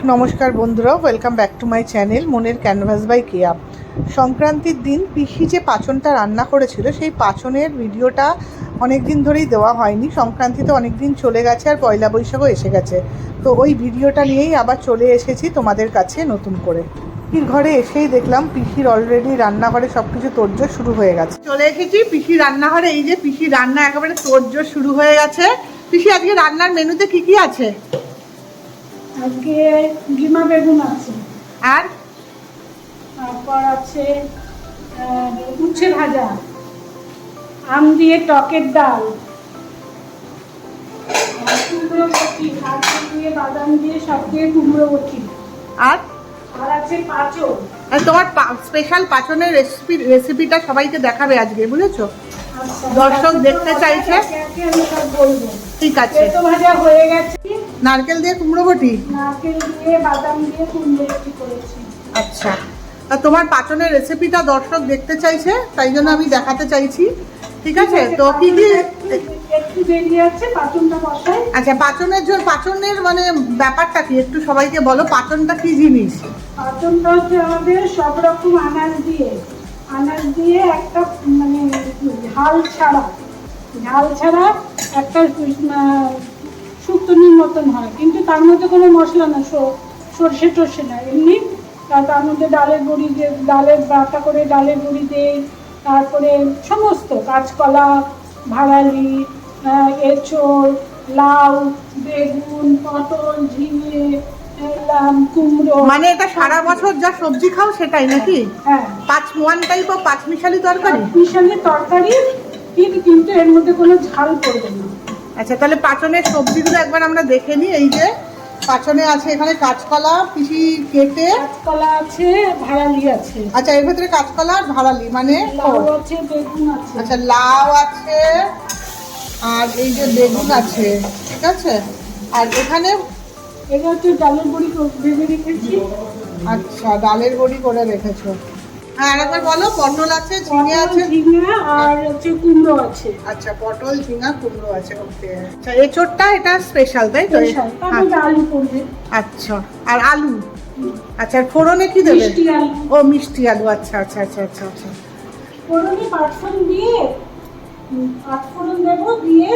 নমস্কার বন্ধুরা, welcome back to my channel মনের ক্যানভাস বাই কেয়া। সংক্রান্তির দিন পিসি যে পাঁচনটা রান্না করেছিল সেই পাঁচনের ভিডিওটা অনেক দিন ধরেই দেওয়া হয়নি। সংক্রান্তিতে অনেক দিন চলে গেছে আর পয়লা বৈশাখও এসে গেছে, তো ওই ভিডিওটা নিয়েই আবার চলে এসেছি তোমাদের কাছে নতুন করে। পিসির ঘরে এসেই দেখলাম পিসির অলরেডি রান্নাঘরে সব কিছু তোড়জোড় শুরু হয়ে গেছে। চলে এসেছি পিসির রান্নাঘরে, এই যে পিসির রান্না একেবারে তোড়জোড় শুরু হয়ে গেছে। পিসি, আজকে রান্নার মেনুতে কি কি আছে? আজকে ডিমা বেগুন আছে, আর তারপর আছে উচ্ছে ভাজা, আম দিয়ে টকের ডাল, কুমড়ো বটি, নারকেল দিয়ে বাদাম দিয়ে সব দিয়ে কুমড়ো বটি, আর আর আছে পাঁচন। আর তোমার স্পেশাল পাঁচনের রেসিপিটা সবাইকে দেখাবে আজকে, বুঝেছো? দর্শক দেখতে চাইছে। আমি সব বলবো। ঠিক আছে। পেঁপে ভাজা হয়ে গেছে, নারকেল দিয়ে কুমড়ো বটি, নারকেল দিয়ে বাদাম দিয়ে কুমড়ো বটি করেছি। আচ্ছা, তা তোমার পাঁচনের রেসিপিটা দর্শক দেখতে চাইছে, তাই জন্য আমি দেখাতে চাইছি। ঠিক আছে, তো কি কি একটু দেরি আছে, পাঁচনটা বসাই। আচ্ছা, পাঁচনের মানে ব্যাপারটা কি একটু সবাইকে বলো। পাঁচনটা কি জিনিস? পাঁচনটা হচ্ছে আমাদের সব রকম আনাজ দিয়ে একটা মানে ঝাল ছাড়া একটা শুক্তনির মতন হয়, কিন্তু তার মধ্যে কোনো মশলা না, সর্ষে টর্ষে না, এমনি। তার মধ্যে ডালের বাটা করে ডালের বড়ি দেই, তারপরে সমস্ত কাঁচকলা, ভাড়ালি, এঁচোড়, লাউ, বেগুন, পটল, ঝিঙে, কুমড়ো। মানে এটা সারা বছর যা সবজি খাও সেটাই নাকি? হ্যাঁ, ওয়ান টাইপ অফ পাঁচমিশালি তরকারি। তরকারি, কিন্তু এর মধ্যে কোনো ঝাল পড়বে না। আচ্ছা, তাহলে পাঁচনের সবজিগুলো একবার আমরা দেখে নিই। এই যে পাঁচনে আছে এখানে কাঁচকলা পিসি কেটে, কাঁচকলা আছে, ভাড়ালি আছে। আচ্ছা, এর ভেতরে কাঁচকলা আর ভাড়ালি মানে লাউ আছে, বেগুন আছে। আচ্ছা, লাউ আছে আর এই যে বেগুন আছে, ঠিক আছে। আর এখানে এটা হচ্ছে ডালের বড়ি ভেজে রেখেছি। আচ্ছা, ডালের বড়ি করে রেখেছো। হ্যাঁ, আরেকবার বলো। পটল আছে, ঝিঙে আছে, ঝিঙে আর হচ্ছে কুমড়ো আছে। আচ্ছা, পটল, ঝিঙা, কুমড়ো আছে। ওকে, আচ্ছা, এঁচোড়টা এটা স্পেশাল, তাই তো? আলু পড়বে। আচ্ছা, আর আলু। আচ্ছা, আর ফোড়নে কি দেবে? মিষ্টি আলু। ও, মিষ্টি আলু। আচ্ছা আচ্ছা আচ্ছা আচ্ছা আচ্ছা। ফোড়নে পাঁচফোড়ন দেবো, দিয়ে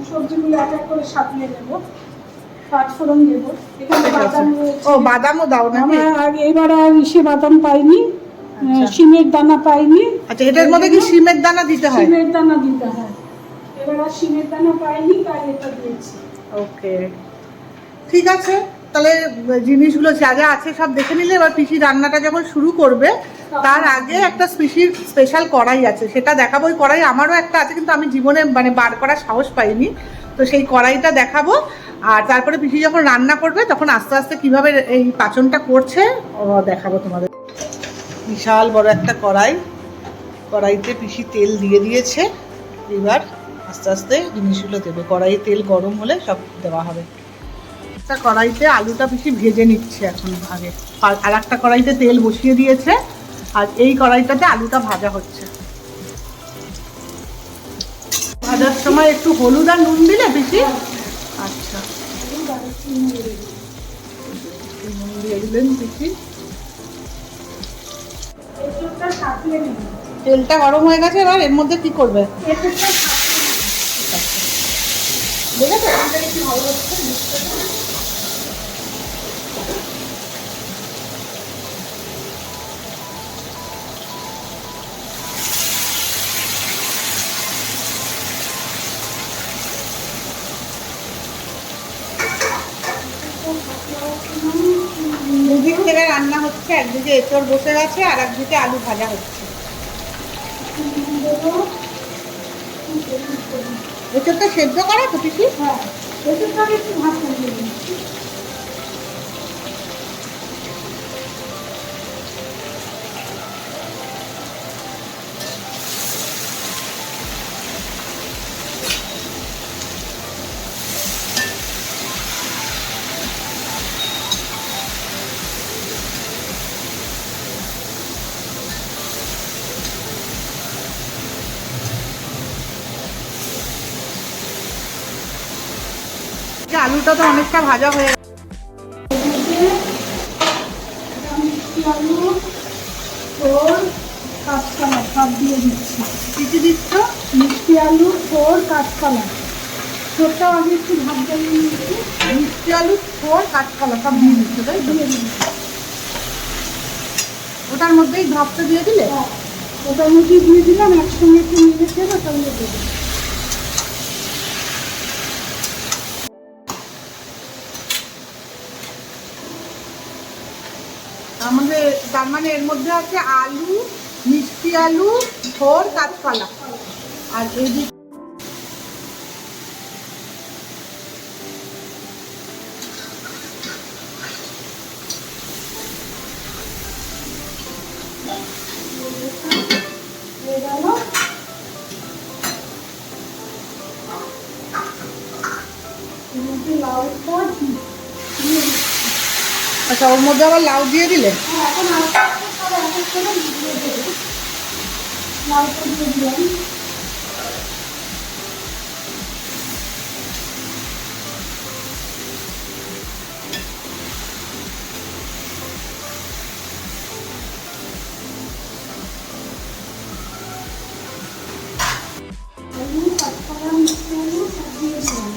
সবজিগুলো এক এক করে সাজিয়ে দেবো। পাঁচফোড়ন দেবো, এখানে বাদাম রয়েছে। ও, বাদামও দাও না? আর এবার আর বাদাম পাইনি, শিমের দানা পাইনি। আচ্ছা, এটার মধ্যে কি শিমের দানা দিতে হয়? শিমের দানা দিতে হয়, এবার আর শিমের দানা পাইনি, তাই এটা দিয়েছি। ওকে, ঠিক আছে। তাহলে জিনিসগুলো যা যা আছে সব দেখে নিলে, এবার পিসি রান্নাটা যখন শুরু করবে তার আগে একটা স্পেশাল কড়াই আছে, সেটা দেখাবো। ওই কড়াই আমারও একটা আছে, কিন্তু আমি জীবনে মানে বার করার সাহস পাইনি, তো সেই কড়াইটা দেখাবো। আর তারপরে পিসি যখন রান্না করবে তখন আস্তে আস্তে কিভাবে এই পাঁচনটা করছে দেখাবো তোমাদের। বিশাল বড় একটা কড়াইতে পিসি তেল দিয়ে দিয়েছে। এবার আস্তে আস্তে জিনিসগুলো দেবে। কড়াইয়ে তেল গরম হলে সব দেওয়া হবে। একটা কড়াইতে আলুটা পিসি ভেজে নিচ্ছে এখন আগে, আর একটা কড়াইতে তেল বসিয়ে দিয়েছে, আর এই কড়াইটাতে আলুটা ভাজা হচ্ছে। ভাজার সময় একটু হলুদ আর নুন দিলে পিসি? আচ্ছা, নুন দিয়ে দিলেন পিসি। তেলটা গরম হয়ে গেছে, এবার এর মধ্যে কি করবে? দেখেছো কি ভালো হচ্ছে। দুদিক থেকে রান্না হচ্ছে, একদিকে এঁচড় বসে গেছে আর একদিকে আলু ভাজা হচ্ছে। এঁচড়টা সেদ্ধ করা তো পিসি? হ্যাঁ, এঁচড়টা একটু ভাত করে দিন। আলুটা তো অনেকটা ভাজা হয়ে গেছে। কাঁচকলা, ছোটটাও আগে একটু ভাত জ্বালিয়ে নিয়েছি, মিষ্টি আলু, থোর, কাঁচকলা সব দিয়ে দিচ্ছে, তাই তো? দিয়ে দিলাম। ওটার মধ্যেই ভাতটা দিয়ে দিলে? হ্যাঁ, ওটার মধ্যে দিয়ে দিলাম, একসঙ্গে একটু নেড়ে চেড়ে সঙ্গে দেবো। তার মানে এর মধ্যে আছে আলু, মিষ্টি আলু, থোর, কাঁচকলা, আর এদিকে হয়ে গেল। এর মধ্যে লাউটা দিয়ে দিচ্ছি। আচ্ছা, ওর মধ্যে আবার লাউ দিয়ে দিলে? হ্যাঁ, এখন আস্তে আস্তে সব এক এক করে দিয়ে দেবো। লাউটা দিয়ে দিলাম। আলু, কাঁচকলা, মিষ্টি আলু সব দিয়ে দিলাম।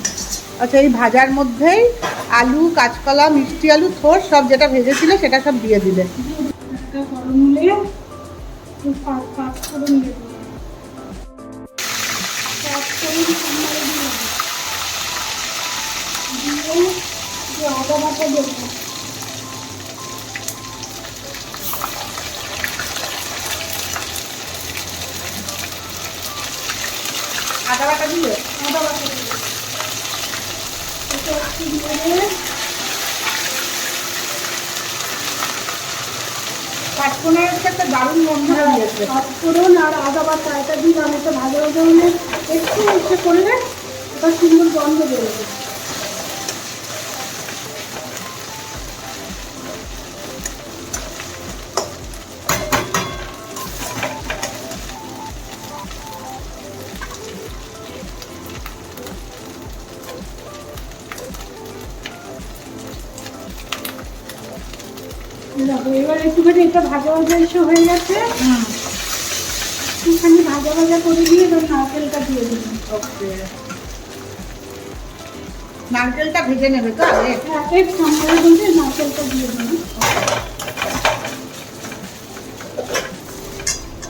আচ্ছা, এই ভাজার মধ্যেই আলু, কাঁচকলা, মিষ্টি আলু, থোর সব যেটা ভেজেছিলে সেটা সব দিয়ে দিলে। একটা গরম হলে একটু পাঁচ ফোড়ন দেবো। পাঁচ ফোড়ন সামনে দিলাম, দিয়ে যে আদা বাটা দেবো। আদা বাটা দিলে? আদা বাটা দেবো। এটা একটু দিয়ে পাঁচফোড়নের একটা দারুণ গন্ধ দিয়েছে। পাঁচফোড়ন আর আদা বাটা এটা দিলাম, এটা ভাজা ভাজা হলে একটু ইচ্ছে করলে এটা সুন্দর গন্ধ বেরোবে। দেখো, এবার একটুখানি এটা ভাজা ভাজা এসে হয়ে গেছে, একটুখানি ভাজা ভাজা করে দিয়ে এবার নারকেলটা দিয়ে দিলাম। ওকে, নারকেলটা ভেজে নেবে তো আগে? হ্যাঁ, এক সামনে বলতে নারকেলটা দিয়ে দিলাম।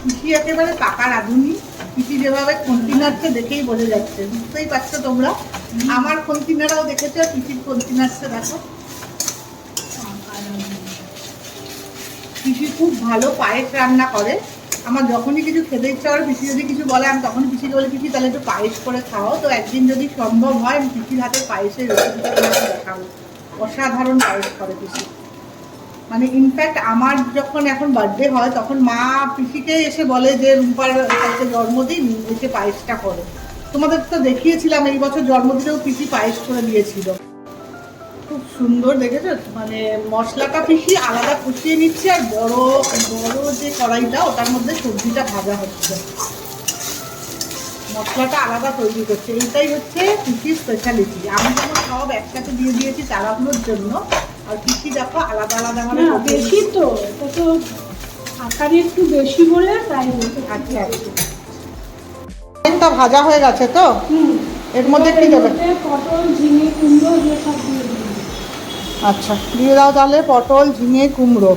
পিসি একেবারে পাকা রাঁধুনি। পিসি যেভাবে খুন্তি নাড়ছে দেখেই বোঝা যাচ্ছে, বুঝতেই পারছো তোমরা। আমার খুন্তি নাড়াও দেখেছো, পিসির খুন্তি নাড়ছে দেখো। পিসি খুব ভালো পায়েস রান্না করে। আমার যখনই কিছু খেতে ইচ্ছা করে, পিসি যদি কিছু বলে, আমি তখন পিসিকে বলি, পিসি তাহলে একটু পায়েস করে খাও। তো একদিন যদি সম্ভব হয় আমি পিসির হাতে পায়েসের রেসিপিটা তোমাকে দেখাবো। অসাধারণ পায়েস করে পিসি। মানে ইনফ্যাক্ট আমার যখন এখন বার্থডে হয় তখন মা পিসিকে এসে বলে যে রুম্পার কালকে জন্মদিন, এসে পায়েসটা করো। তোমাদের তো দেখিয়েছিলাম এই বছর জন্মদিনেও পিসি পায়েস করে দিয়েছিল। খুব সুন্দর দেখেছো, মানে মশলাটা পিসি আলাদা কষিয়ে নিচ্ছে, আর বড় বড় যে কড়াইটা ওটার মধ্যে সবজিটা ভাজা হচ্ছে, মশলাটা আলাদা তৈরি করছে। এইটাই হচ্ছে পিসির স্পেশালিটি। আমি যেমন সব একসাথে দিয়ে দিয়েছি তাড়াহুড়োর জন্য, আর পিসি দেখো আলাদা আলাদা মানে বেশি তো, এটা তো আকারে একটু বেশি বলে তাই বলতে। আচ্ছা আচ্ছা, এটা ভাজা হয়ে গেছে তো? এর মধ্যে কি দেবে? পটল, ঝিঙে, কুমড়ো এগুলো সব দিয়ে দিই। আচ্ছা, দিয়ে দাও তাহলে পটল, ঝিঙে, কুমড়ো।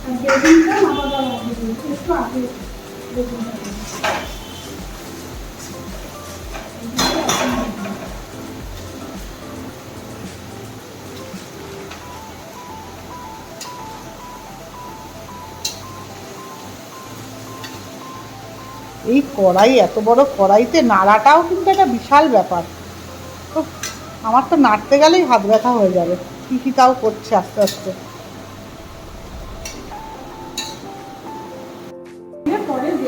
আর বেগুনটা আলাদা রাখবো, একটু আগে বেগুনটা দেবো। এই কড়াই, এত বড় কড়াইতে নাড়াটাও কিন্তু একটা বিশাল ব্যাপার। তো আমার তো নাড়তে গেলেই হাত ব্যথা হয়ে যাবে। কি তাও করছে আস্তে আস্তে।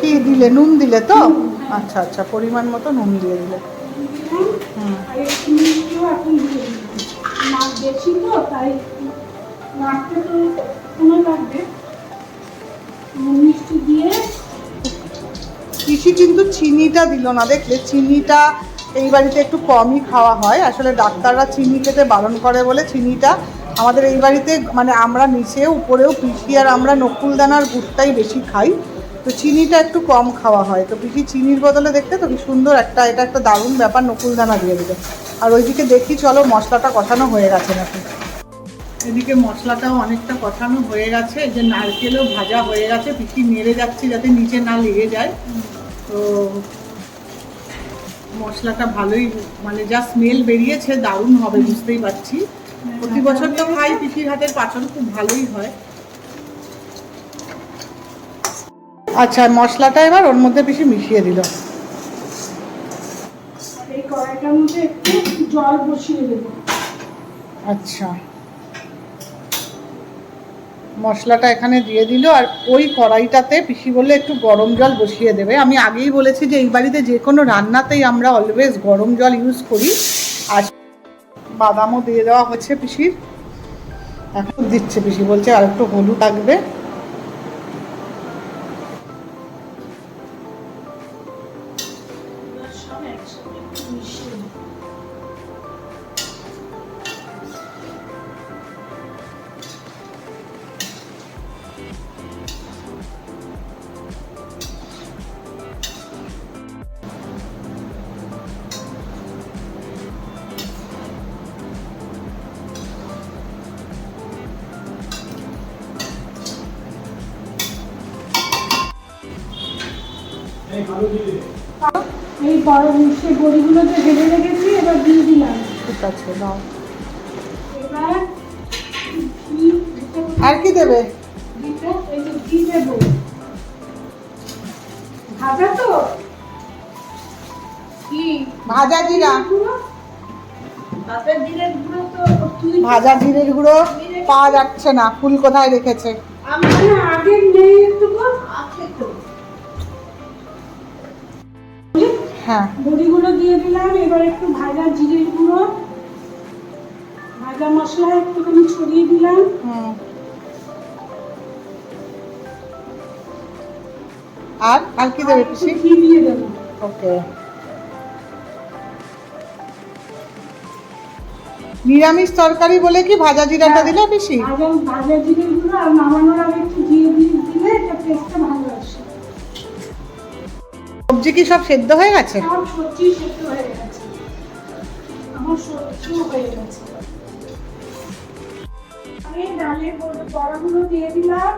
কি দিলে? নুন দিলে তো? আচ্ছা আচ্ছা, পরিমাণ মতো নুন দিয়ে দিলে। আর একটু মিষ্টিও এখন দিয়ে দিলাম। মাছ বেশি তো তাই নাড়তে তো সময় লাগবে। মিষ্টি দিয়ে পিসি কিন্তু চিনিটা দিল না, দেখলে? চিনিটা এই বাড়িতে একটু কমই খাওয়া হয়। আসলে ডাক্তাররা চিনি খেতে বারণ করে বলে চিনিটা আমাদের এই বাড়িতে, মানে আমরা নিচে উপরেও পিসি আর আমরা নকুলদানার গুড়টাই বেশি খাই। তো চিনিটা একটু কম খাওয়া হয়, তো পিসি চিনির বদলে দেখতে তো কি সুন্দর একটা, এটা একটা দারুণ ব্যাপার, নকুলদানা দিয়ে দিল। আর ওইদিকে দেখি চলো মশলাটা কষানো হয়ে গেছে নাকি। এদিকে মশলাটাও অনেকটা কষানো হয়ে গেছে, এই যে নারকেলও ভাজা হয়ে গেছে, পিসি নেড়ে যাচ্ছি যাতে নিচে না লেগে যায়। তো মশলাটা ভালোই, মানে যা স্মেল বেরিয়েছে দারুণ হবে বুঝতেই পারছি। প্রতি বছর তো খাই, পিসির হাতের পাচন খুব ভালোই হয়। আচ্ছা, মশলাটা এবার ওর মধ্যে পিসি মিশিয়ে দিল। এই কড়াইটার মধ্যে একটু জল বসিয়ে দেবো। আচ্ছা, মশলাটা এখানে দিয়ে দিল, আর ওই কড়াইটাতে পিসি বললে একটু গরম জল বসিয়ে দেবে। আমি আগেই বলেছি যে এই বাড়িতে যে কোনো রান্নাতেই আমরা অলওয়েজ গরম জল ইউজ করি। আর বাদামও দিয়ে দেওয়া হচ্ছে পিসির, এখন দিচ্ছে পিসি, বলছে আর একটু হলুদ লাগবে। এই সে বড়িগুলো যে ভেজে রেখেছি এবার দিয়ে দিলাম। ঠিক আছে, দাও। এবার আর কি দেবে? ঘি দেবো। ভাজা তো কি ভাজা জিরা, ভাজা জিরের গুঁড়ো তো ভাজা জিরের গুঁড়ো পাওয়া যাচ্ছে না, ফুল কোথায় রেখেছে? আমি আগে নেই একটু আছে তো। হ্যাঁ, বড়িগুলো দিয়ে দিলাম। এবার একটু ভাজা জিরের গুঁড়ো, ভাজা মশলা একটুখানি ছড়িয়ে দিলাম। আর কি দেবে পিসি? ঘি দিয়ে দেবো। ওকে। নিরামিষ তরকারি বলে কি ভাজা জিরাটা দিলে পিসি? ভাজা জিরের গুঁড়ো আর নামানোর আগে একটু দিয়ে দিলে এটা টেস্টটা ভালো আসে। সবজি কি সব সেদ্ধ হয়ে গেছে? সব সবজি সেদ্ধ হয়ে গেছে, আমার সবজিও হয়ে গেছে। আমি ডালের বড়াগুলো দিয়ে দিলাম,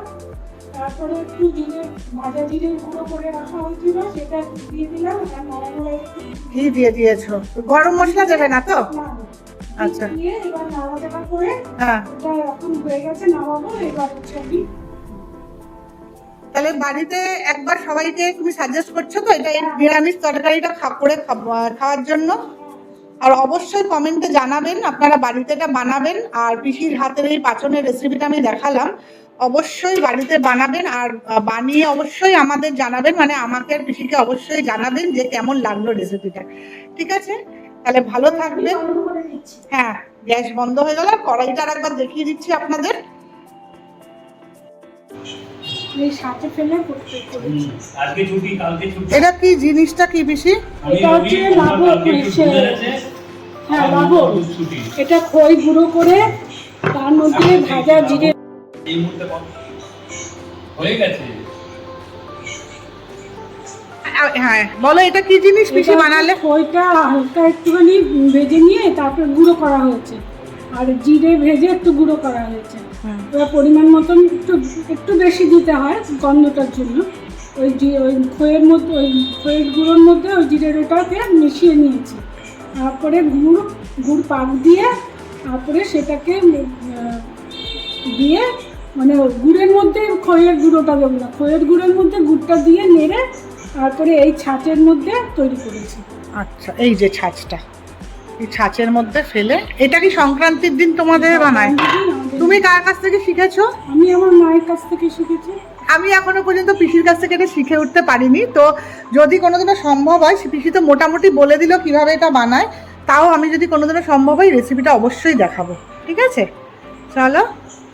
তারপরে একটু ভাজা জিরের গুঁড়ো করে রাখা হয়েছিল সেটা দিয়ে দিলাম। আর নাড়ানোর আগে ঘি দিয়ে দিয়েছো? গরম মশলা দেবে না তো? আচ্ছা, দিয়ে এবার নাড়াচাড়া করে হ্যাঁ, এটা এখন হয়ে গেছে, নামাবো। এবার হচ্ছে আমি তাহলে বাড়িতে একবার সবাইকে তুমি সাজেস্ট করছো তো এটা, এই নিরামিষ তরকারিটা খাওয়ার জন্য। আর অবশ্যই কমেন্টে জানাবেন আপনারা বাড়িতে এটা বানাবেন। আর পিসির হাতের এই পাচনের রেসিপিটা আমি দেখালাম, অবশ্যই বাড়িতে বানাবেন আর বানিয়ে অবশ্যই আমাদের জানাবেন, মানে আমাকে আর পিসিকে অবশ্যই জানাবেন যে কেমন লাগলো রেসিপিটা। ঠিক আছে, তাহলে ভালো থাকবেন। হ্যাঁ, গ্যাস বন্ধ হয়ে গেল। কড়াইটা আর একবার দেখিয়ে দিচ্ছি আপনাদের। এই সাথে ফেলে করতে করেছি। আজকে ছুটি, কালকে ছুটি। এটা কি জিনিসটা কি পিসি? এটা হচ্ছে লাবড়। হ্যাঁ, লাবড়। এটা খই গুঁড়ো করে তার মধ্যে ভাজা জিরে। এই মুহূর্তে হয়ে গেছে। হ্যাঁ, বলো এটা কি জিনিস পিসি বানালে? খইটা হালকা একটুখানি ভেজে নিয়ে তারপর গুঁড়ো করা হয়েছে, আর জিরে ভেজে একটু গুঁড়ো করা হয়েছে। এবার পরিমাণ মতন একটু বেশি দিতে হয় গন্ধটার জন্য। ওই খইয়ের মধ্যে, ওই খইয়ের গুঁড়োর মধ্যে ওই জিরেটাকে মিশিয়ে নিয়েছি। তারপরে গুড় পাক দিয়ে তারপরে সেটাকে দিয়ে, মানে গুড়ের মধ্যে খইয়ের গুঁড়োটা দেবো না, খইয়ের গুঁড়োর মধ্যে গুড়টা দিয়ে নেড়ে তারপরে এই ছাঁচের মধ্যে তৈরি করেছি। আচ্ছা, এই যে ছাঁচটা, এই ছাঁচের মধ্যে ফেলে। এটা কি সংক্রান্তির দিন তোমাদের বানায়? তুমি কার কাছ থেকে শিখেছো? আমি আমার মায়ের কাছ থেকে শিখেছি। আমি এখনো পর্যন্ত পিসির কাছ থেকে এটা শিখে উঠতে পারিনি। তো যদি কোনোদিনও সম্ভব হয়, পিসি তো মোটামুটি বলে দিল কিভাবে এটা বানায়, তাও আমি যদি কোনোদিনও সম্ভব হয় রেসিপিটা অবশ্যই দেখাবো। ঠিক আছে, চলো।